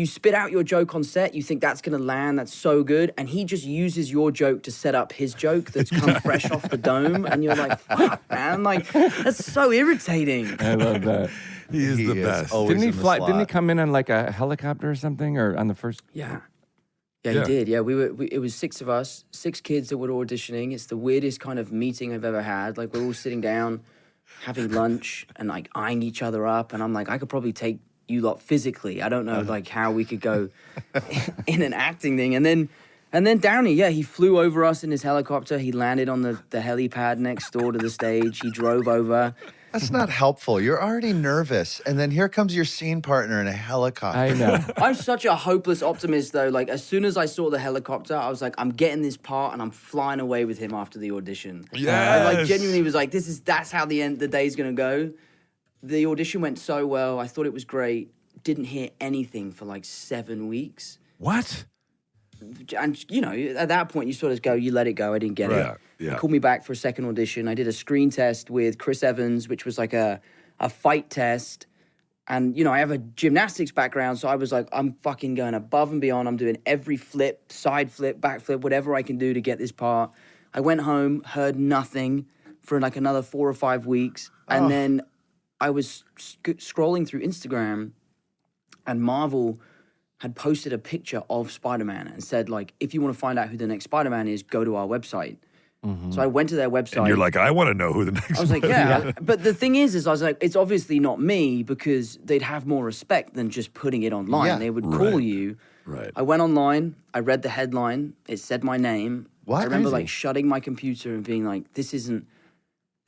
spit out your joke on set. You think that's going to land. That's so good. And he just uses your joke to set up his joke that's come fresh off the dome. And you're like, fuck, man. Like, that's so irritating. I love that. He is the is best. always Didn't he in the fly? Didn't he slot. come in on like a helicopter or something, or on the first? Yeah, Yeah. he did. Yeah, it was 6 of us, 6 kids that were auditioning. It's the weirdest kind of meeting I've ever had. Like, we're all sitting down, having lunch, and like eyeing each other up. And I'm like, I could probably take you lot physically. I don't know like how we could go in an acting thing. And then Downey, he flew over us in his helicopter. He landed on the helipad next door to the stage. He drove over. That's not helpful. You're already nervous. And then here comes your scene partner in a helicopter. I know. I'm such a hopeless optimist, though. Like, as soon as I saw the helicopter, I was like, I'm getting this part, and I'm flying away with him after the audition. I Yes. genuinely was like, that's how the day's gonna go. The audition went so well. I thought it was great. Didn't hear anything for like 7 weeks. What? And, at that point, you sort of go, you let it go. I didn't get Right. it. Yeah. They called me back for a second audition. I did a screen test with Chris Evans, which was like a fight test. And, I have a gymnastics background, so I was like, I'm fucking going above and beyond. I'm doing every flip, side flip, back flip, whatever I can do to get this part. I went home, heard nothing for like another 4 or 5 weeks. And then I was scrolling through Instagram, and Marvel had posted a picture of Spider-Man and said, like, if you want to find out who the next Spider-Man is, go to our website. So I went to their website. And you're like, I want to know who the next I was like, one is. yeah. But the thing is I was like, it's obviously not me, because they'd have more respect than just putting it online. Yeah. They would call Right. you. Right. I went online. I read the headline. It said my name. What? I remember Crazy. like shutting my computer and being like, this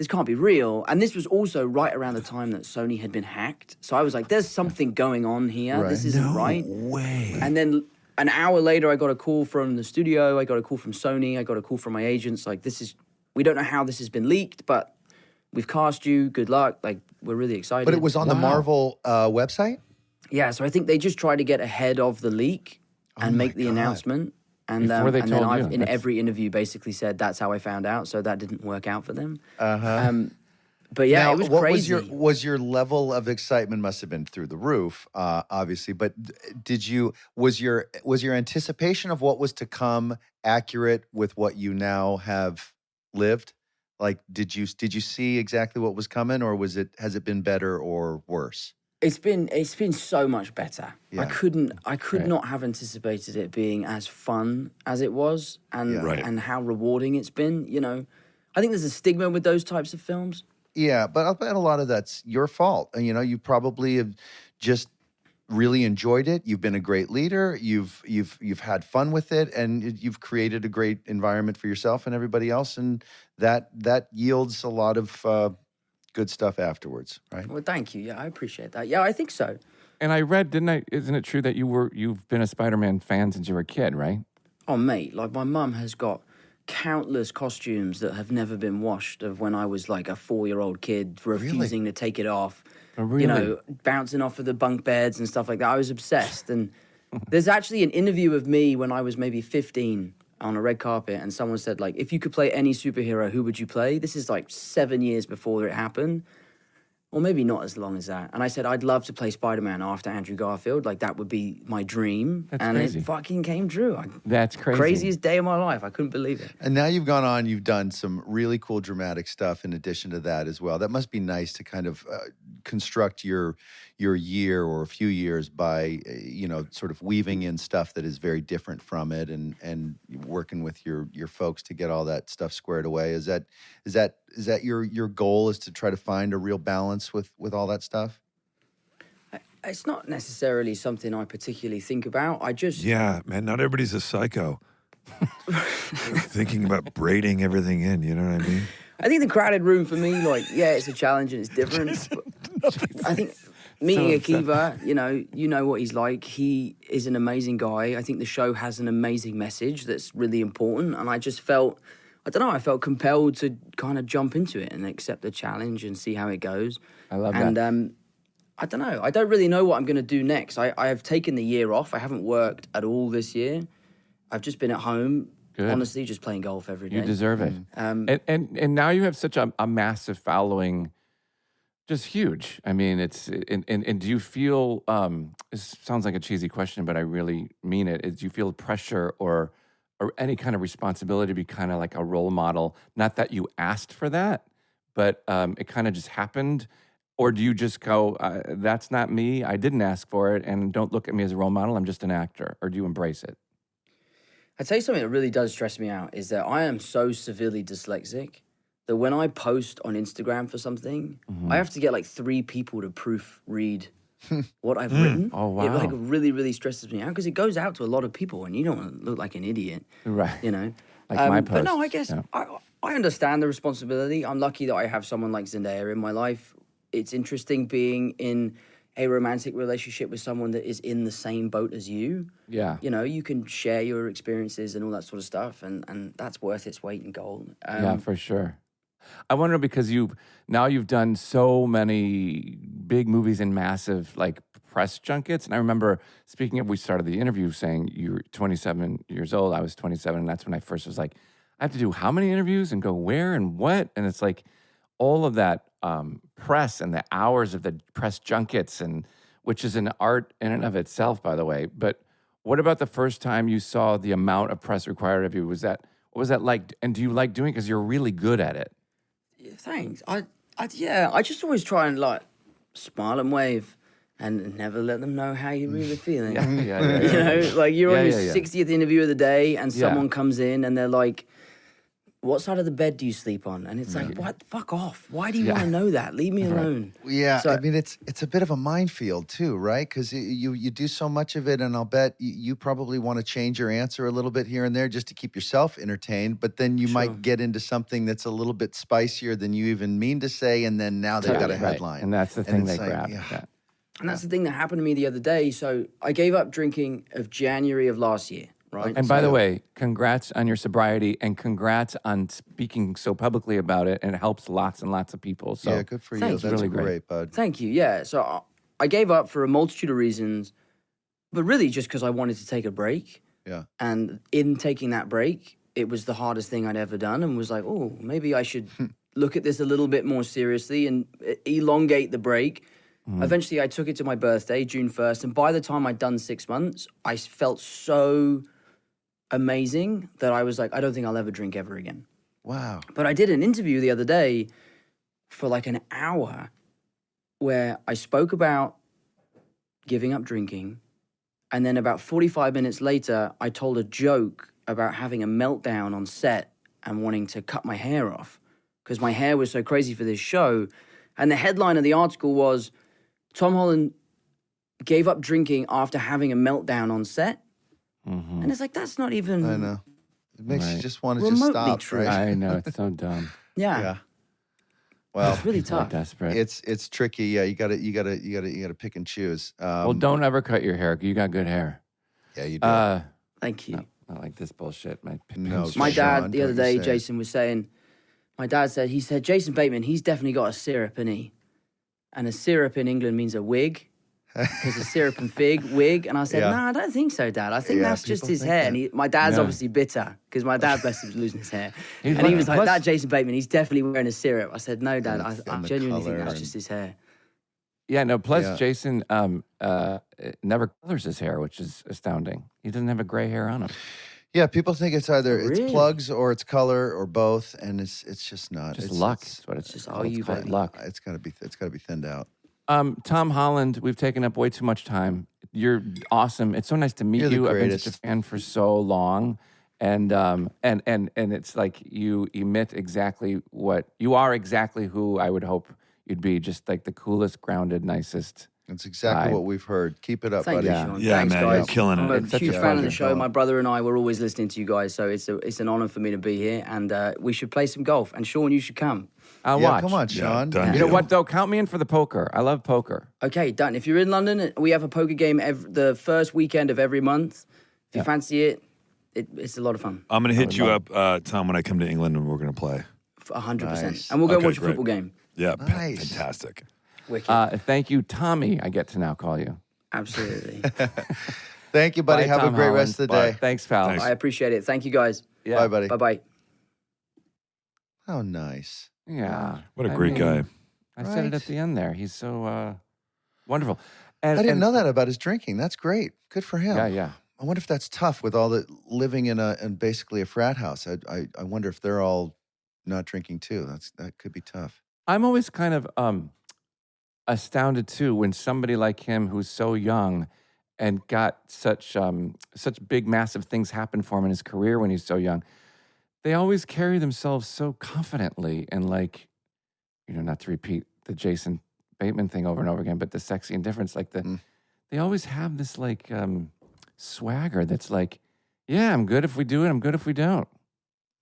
can't be real. And this was also right around the time that Sony had been hacked. So I was like, there's something going on here. Right. This isn't No right. way. And then an hour later, I got a call from the studio. I got a call from Sony. I got a call from my agents. Like, we don't know how this has been leaked, but we've cast you. Good luck. Like, we're really excited. But it was on the Marvel website? Yeah, so I think they just tried to get ahead of the leak and my make the God. announcement. And, Before they and then told I've, you. in That's- every interview, basically said that's how I found out. So that didn't work out for them. But yeah, Now, it was what crazy. was your level of excitement must have been through the roof, obviously. But was your anticipation of what was to come accurate with what you now have lived? Like, did you see exactly what was coming, or has it been better or worse? It's been so much better. Yeah. I could not have anticipated it being as fun as it was, and Yeah. Right. and how rewarding it's been. I think there's a stigma with those types of films. Yeah, but I'll bet a lot of that's your fault. And, you probably have just really enjoyed it. You've been a great leader. You've had fun with it, and you've created a great environment for yourself and everybody else, and that yields a lot of good stuff afterwards, right? Well, thank you. Yeah, I appreciate that. Yeah, I think so. And I read, isn't it true that you've been a Spider-Man fan since you were a kid, right? Oh, mate, like my mum has got countless costumes that have never been washed of when I was like a 4-year-old kid refusing to take it off. Oh, really? Bouncing off of the bunk beds and stuff like that. I was obsessed. And there's actually an interview of me when I was maybe 15. on a red carpet, and someone said, like, if you could play any superhero, who would you play? This is like 7 years before it happened. Or maybe not as long as that. And I said, I'd love to play Spider-Man after Andrew Garfield. Like, that would be my dream. That's and crazy. it fucking came true. That's crazy. Craziest day of my life. I couldn't believe it. And now you've gone on, you've done some really cool dramatic stuff in addition to that as well. That must be nice to kind of construct your year or a few years by, sort of weaving in stuff that is very different from it and working with your folks to get all that stuff squared away. Is that your goal, is to try to find a real balance with all that stuff? It's not necessarily something I particularly think about. I just... Yeah, man, not everybody's a psycho. Thinking about braiding everything in, you know what I mean? I think the crowded room for me, like, yeah, it's a challenge and it's different. I think meeting Akiva, you know what he's like. He is an amazing guy. I think the show has an amazing message that's really important. And I just felt, I felt compelled to kind of jump into it and accept the challenge and see how it goes. I love that. And I don't know. I don't really know what I'm going to do next. I have taken the year off. I haven't worked at all this year. I've just been at home. Good. Honestly, just playing golf every day. You deserve it. And now you have such a massive following, just huge. I mean, and do you feel, this sounds like a cheesy question, but I really mean it. Do you feel pressure or any kind of responsibility to be kind of like a role model? Not that you asked for that, but it kind of just happened. Or do you just go, that's not me, I didn't ask for it, and don't look at me as a role model, I'm just an actor? Or do you embrace it? I'd say something that really does stress me out is that I am so severely dyslexic that when I post on Instagram for something, I have to get like 3 people to proofread what I've written. Oh, wow. It like really, really stresses me out because it goes out to a lot of people and you don't want to look like an idiot. Right. Like my posts. But no, I guess Yeah. I understand the responsibility. I'm lucky that I have someone like Zendaya in my life. It's interesting being in a romantic relationship with someone that is in the same boat as you. Yeah. You can share your experiences and all that sort of stuff, and that's worth its weight in gold. Yeah, for sure. I wonder, because you've done so many big movies and massive like press junkets. And I remember we started the interview saying you were 27 years old. I was 27, and that's when I first was like, I have to do how many interviews and go where and what? And it's like all of that press and the hours of the press junkets, and which is an art in and of itself, by the way. But what about the first time you saw the amount of press required of you? What was that like? And do you like doing it because you're really good at it? Yeah, thanks. I just always try and like smile and wave and never let them know how you're really feeling. Like you're on your 60th interview of the day and someone comes in and they're like, what side of the bed do you sleep on? And it's like, what? Fuck off. Why do you want to know that? Leave me alone. Yeah, So- I mean, it's a bit of a minefield too, right? Because you do so much of it, and I'll bet you probably want to change your answer a little bit here and there just to keep yourself entertained, but then you might get into something that's a little bit spicier than you even mean to say, and then now they've got a headline. And that's the thing they it's like, grab. yeah. Yeah. And that's the thing that happened to me the other day. So I gave up drinking of January of last year, right? And by the way, congrats on your sobriety, and congrats on speaking so publicly about it. And it helps lots and lots of people. So Yeah, good for you. Thank you. That's Really great, great. bud. Thank you. Yeah. So I gave up for a multitude of reasons, but really just because I wanted to take a break. Yeah. And in taking that break, it was the hardest thing I'd ever done, and was like, oh, maybe I should look at this a little bit more seriously and elongate the break. Eventually, I took it to my birthday, June 1st, and by the time I'd done 6 months, I felt so amazing that I was like, I don't think I'll ever drink ever again. Wow. But I did an interview the other day for like an hour where I spoke about giving up drinking, and then about 45 minutes later, I told a joke about having a meltdown on set and wanting to cut my hair off because my hair was so crazy for this show. And the headline of the article was, Tom Holland gave up drinking after having a meltdown on set. And it's like, that's not even... I know. It makes you Right. just want to just Remotely stop, true. right? I know, it's so dumb. Yeah. Well, It's really So tough. desperate. it's tricky. Yeah, you gotta pick and choose. Well, don't ever cut your hair. You got good hair. Yeah, you do. Thank you. Not like this bullshit. My No, pinch- My Sean, dad, the don't other you day, say it. Jason was saying, my dad said, Jason Bateman, he's definitely got a syrup, innit? And a syrup in England means a wig. because of syrup and fig wig. And I said, Yeah. no, I don't think so, Dad. I think Yeah, that's just people his think hair. that. And my dad's Yeah. obviously bitter because my dad, bless him, was losing his hair. He's And he like- was like, plus- that Jason Bateman, he's definitely wearing a syrup. I said, no, Dad, I and the genuinely think color that's and- just his hair. Yeah, no, plus Yeah. Jason never colors his hair, which is astounding. He doesn't have a gray hair on him. Yeah, people think it's either Really? it's plugs or it's color or both, and it's just not. Just it's, luck. It's, It's what it's just called. all It's you, called baby. luck. it's gotta be thinned out. Tom Holland, we've taken up way too much time. You're awesome. It's so nice to meet You're the you. I've been such a greatest. fan for so long. And it's like you emit exactly what you are, exactly who I would hope you'd be. Just like the coolest, grounded, nicest. That's exactly Right. what we've heard. Keep it up, Thank buddy. you, Yeah. Sean. Yeah, Thanks, man, guys. you're killing it. I'm a It's such a huge fan of the pleasure. show. My brother and I were always listening to you guys, so it's an honor for me to be here. And we should play some golf. And Sean, you should come. I'll Yeah, watch. come on, Yeah, Sean. done You know deal. what though? Count me in for the poker. I love poker. Okay, done. If you're in London, we have a poker game the first weekend of every month. If you fancy it, it's a lot of fun. I'm going to hit you up, Tom, when I come to England and we're going to play. 100%. Nice. And we'll go Okay, watch a great. football game. Yeah, Nice. fantastic. Wicked. Thank you, Tommy. I get to now call you. Absolutely. Thank you, buddy. Bye, Have Tom a great Holland. rest of the Bye. day. Thanks, pal. Thanks. I appreciate it. Thank you, guys. Yeah. Bye, buddy. Bye-bye. How nice. Yeah. What a I great mean, guy. I said it Right. at the end there. He's so wonderful. And, I didn't and- know that about his drinking. That's great. Good for him. Yeah, yeah. I wonder if that's tough with all the living in basically a frat house. I wonder if they're all not drinking too. That could be tough. I'm always kind of astounded too when somebody like him, who's so young and got such big, massive things happen for him in his career when he's so young, they always carry themselves so confidently and like, not to repeat the Jason Bateman thing over and over again, but the sexy indifference, like they always have this like swagger that's like, yeah, I'm good if we do it, I'm good if we don't.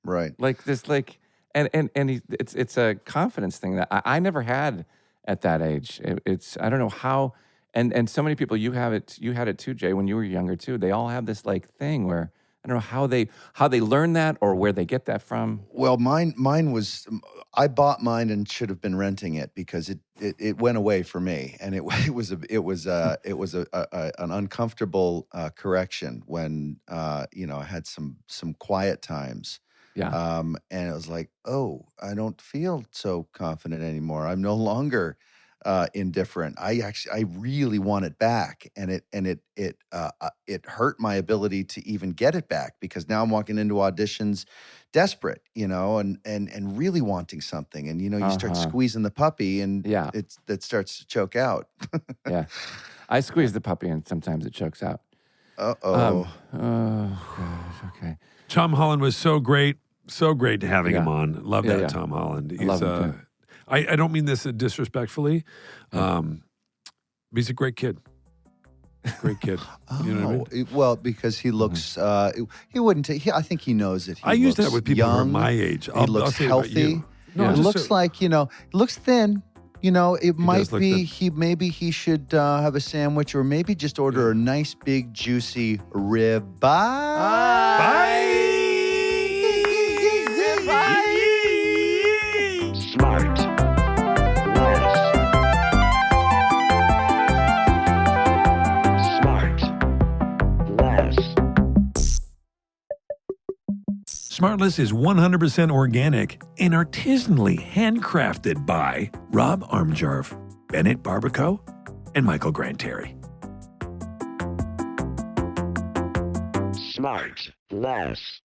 Right. Like this, like, and it's a confidence thing that I never had at that age. It's I don't know how, and so many people you had it too, Jay, when you were younger too. They all have this like thing where I don't know how they learn that or where they get that from. Well, mine was I bought mine and should have been renting it because it went away for me, and it was an uncomfortable correction when I had some quiet times. Yeah. And it was like, oh, I don't feel so confident anymore. I'm no longer indifferent. I really want it back, and it hurt my ability to even get it back because now I'm walking into auditions desperate, and really wanting something, and you start squeezing the puppy, and Yeah. that starts to choke out. Yeah. I squeeze the puppy and sometimes it chokes out. Oh, Oh, gosh. Okay. Tom Holland was so great having him Yeah. on. Love Yeah, that, yeah. Tom Holland. I love him, too. I don't mean this disrespectfully. But he's a great kid. Great kid. You know what I mean? well, because he looks, he wouldn't. I think he knows it. I use that with people who are young. my age. He I'll looks say it about healthy. you. No, Yeah. It just looks so- like looks thin. It might does look be thin. maybe he should have a sandwich or maybe just order a nice big juicy rib. Bye. Smart. Less. Smart. Less. SmartLess is 100% organic and artisanally handcrafted by Rob Armjarv, Bennett Barbaco, and Michael Granteri. Smart. Less.